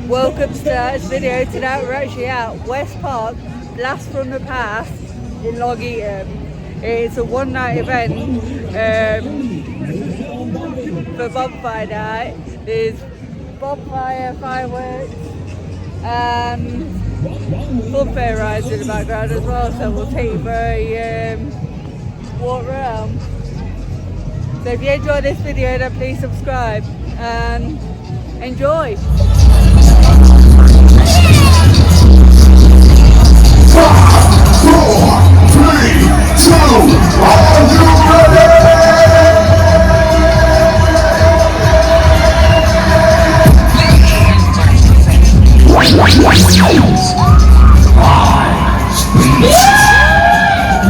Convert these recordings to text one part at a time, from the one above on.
Welcome to this video. Today we're actually at West Park, Blast from the Past in Long Eaton. It's a one-night event for bonfire night. There's bonfire, fireworks, and funfair rides in the background as well, so we'll take you for a walk around. So if you enjoyed this video, then please subscribe and enjoy. 5, 4, 3, 2, are you ready?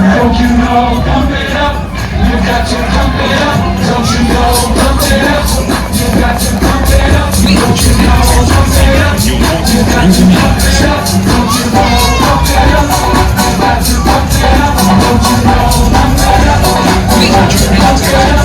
Don't you know, pump it up, you got to pump it up. Don't you know, pump it up, you got to pump it up. Don't you know, pump it up, you got to pump it up. Don't you know, pump it up, you got to pump it up. Don't you know, pump it up, you got to pump it up. Don't you know, pump it up, you got to pump it up.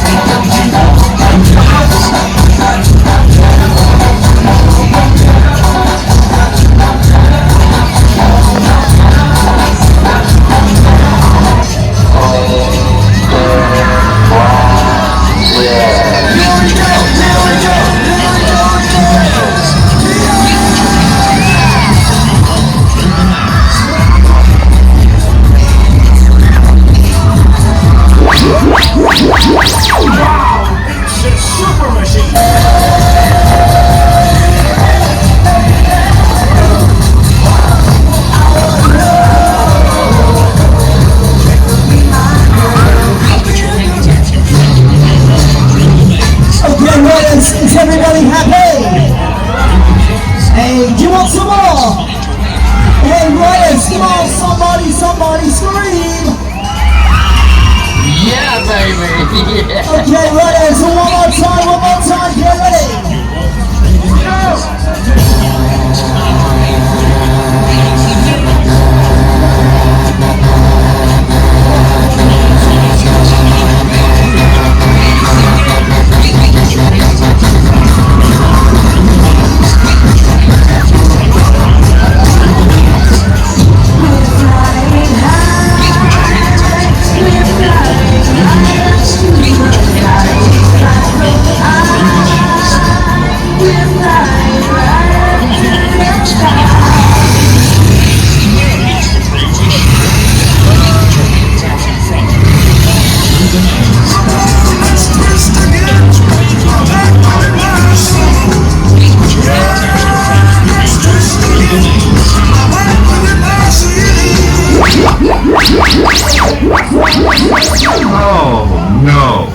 Is everybody happy? Hey, do you want some more? Hey, Reyes, come on, somebody scream! Yeah, baby! Yeah. Okay, Reyes, one more time, get ready! Oh, no.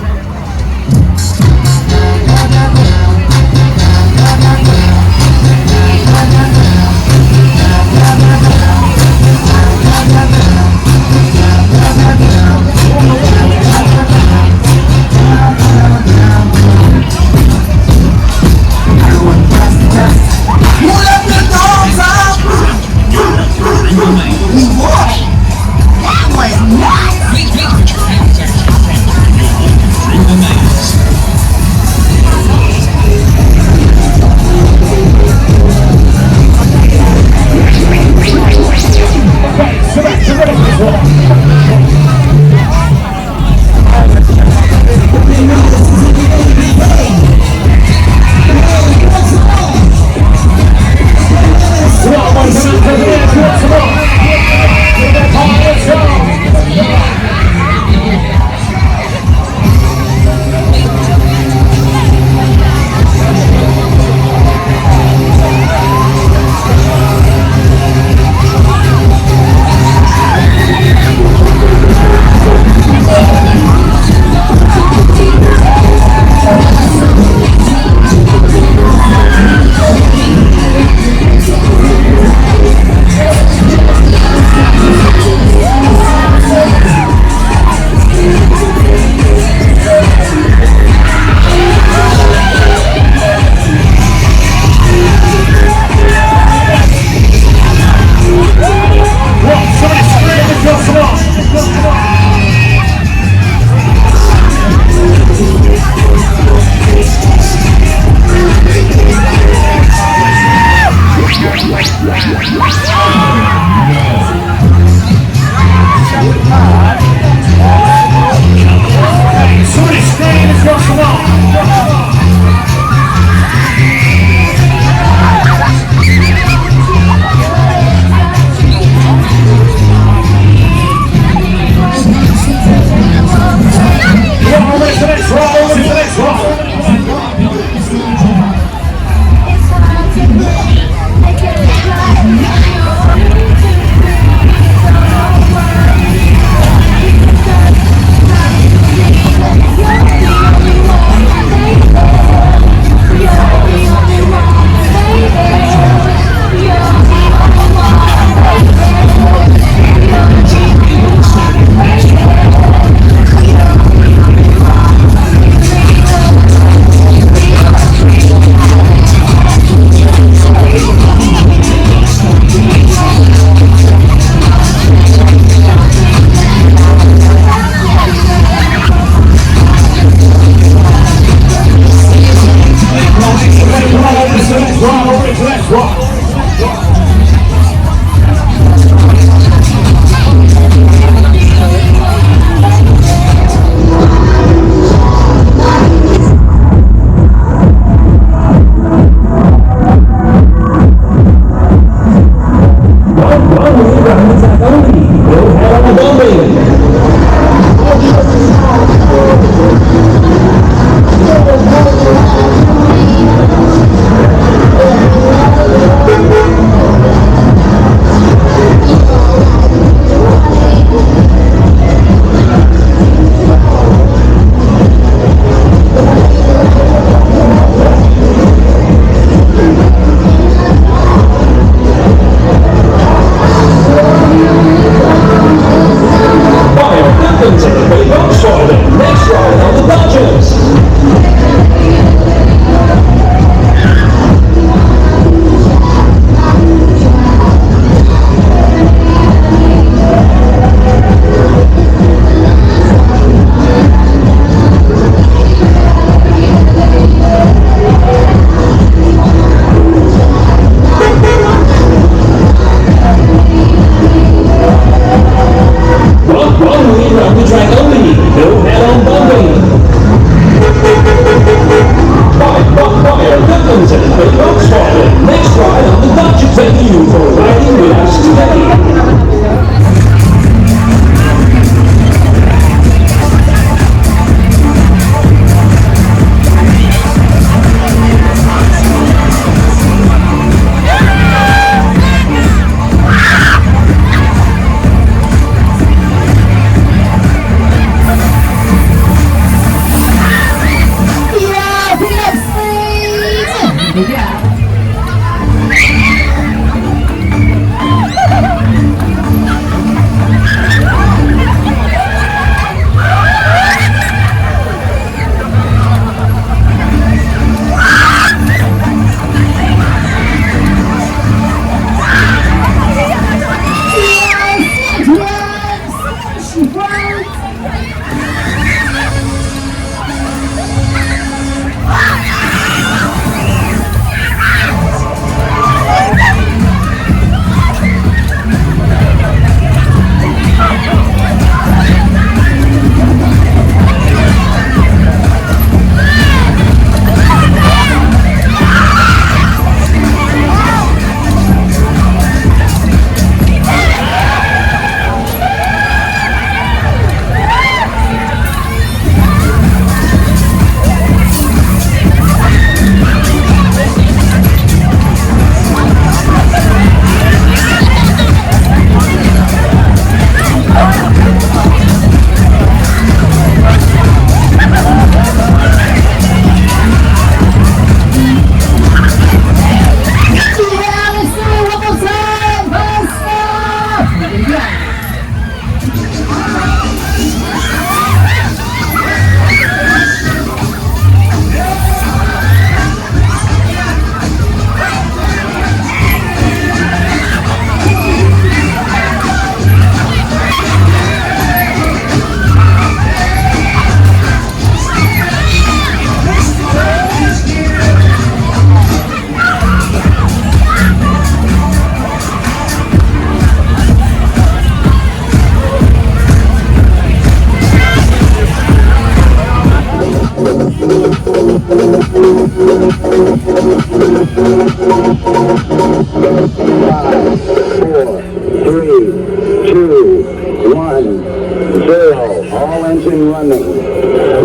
engine running.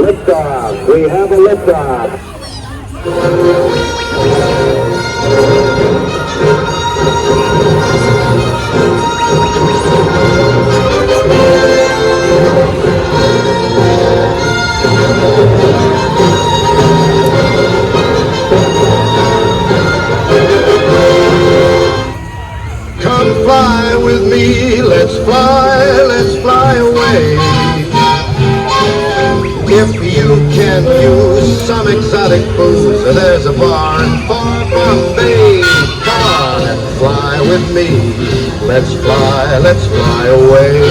Liftoff. We have a liftoff. Come fly with me, let's fly away. If you can use some exotic booze, there's a bar in Far From Bay. Come on and fly with me, let's fly away.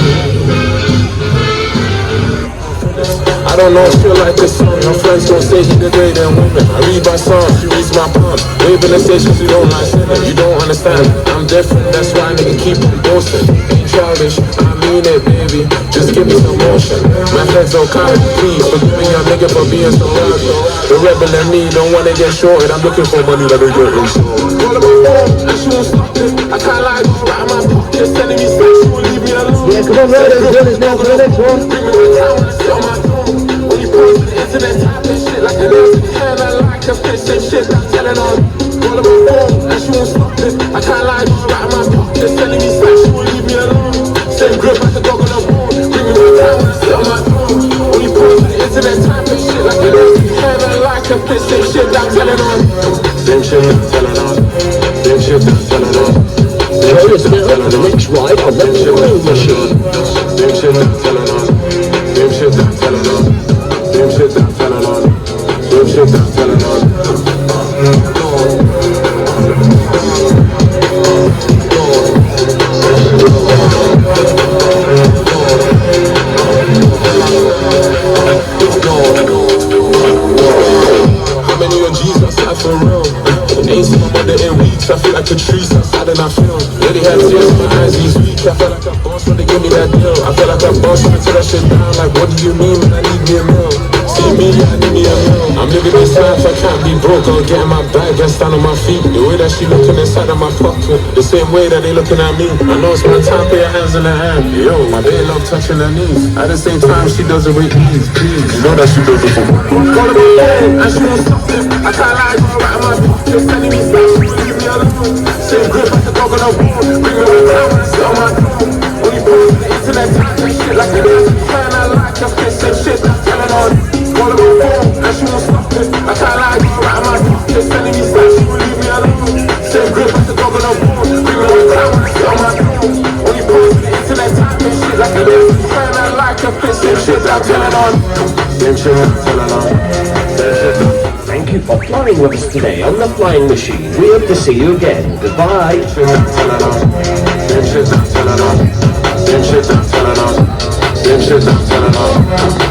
I don't know, feel like this song. My friends gon' say he degrading women. I read my song, she reads my palm. Waving and say she don't like sinning. You don't understand, I'm different. That's why nigga keep on boasting. Ain't childish, I mean it, baby. Just give me some motion. My friends don't count, please forgive me, young nigga, for being so loud. The rebel in me don't wanna get shorted. I'm looking for money that they get insured. All of my phone, and she won't stop it. I can't lie, right in my pocket, sending me sex, she won't leave me alone. Yeah, come on, riders, one is now for the next one. Bring me to town when I sit on my throne. When you post to the internet, typing shit like an ass in the hand, I like the fish, same shit I'm telling on. All of my phone, and she won't stop it. I can't lie, she's right in my pocket, telling me slack, she won't leave me alone. Same grip like a dog on a bone. Bring me to town when I sit on my throne. When you post to the internet, typing shit like an ass in the hand, I like the fish, same shit I'm telling on. Same shit I'm telling on. Same shit I'm telling on. Join us now for the next ride on the Flying Machine. Same shit I'm telling on. Same shit I'm telling on. Same shit I'm telling on. Same shit I'm telling on. How many of G's outside for real? Ain't seen my mother in weeks. I feel like a tree outside and I feel. Really had tears in my eyes these weeks. I felt like a boss when they gave me that deal. I feel like a boss when I tear that shit down. Like, what do you mean when I need me a meal? See me, I need me a meal. I'm living this life, I can't be broke. I'll get in my bag and stand on my feet. The way that she looking inside of my pocket, the same way that they looking at me. I know it's my time, put your hands in her hand. Yo, my baby love touching her knees. At the same time, she does it with ease, please. You know that she does it for me. Call her my phone, and she won't stop it. I can't lie, go right in my pocket, telling me stop, she won't leave me alone. Same grip like a dog on a bone. Bring me to town when I sit on my throne. When you post to the internet, typing shit like an ass, man, I like the fish, same shit I'm telling on. Call her my phone, and she won't stop it. I can't lie, go right in my pocket, telling me stop, she won't leave me alone. Same grip like a dog on a bone. Bring me to town when I sit on my throne. When you post to the internet, typing shit like an ass, man, I like the fish, same shit I'm telling on. Same shit I'm telling on. Same shit I'm. Thank you for flying with us today on the Flying Machine. We hope to see you again. Goodbye. Same shit I'm telling on. Same shit I'm telling on. Same shit I'm telling on. Same shit I'm telling on.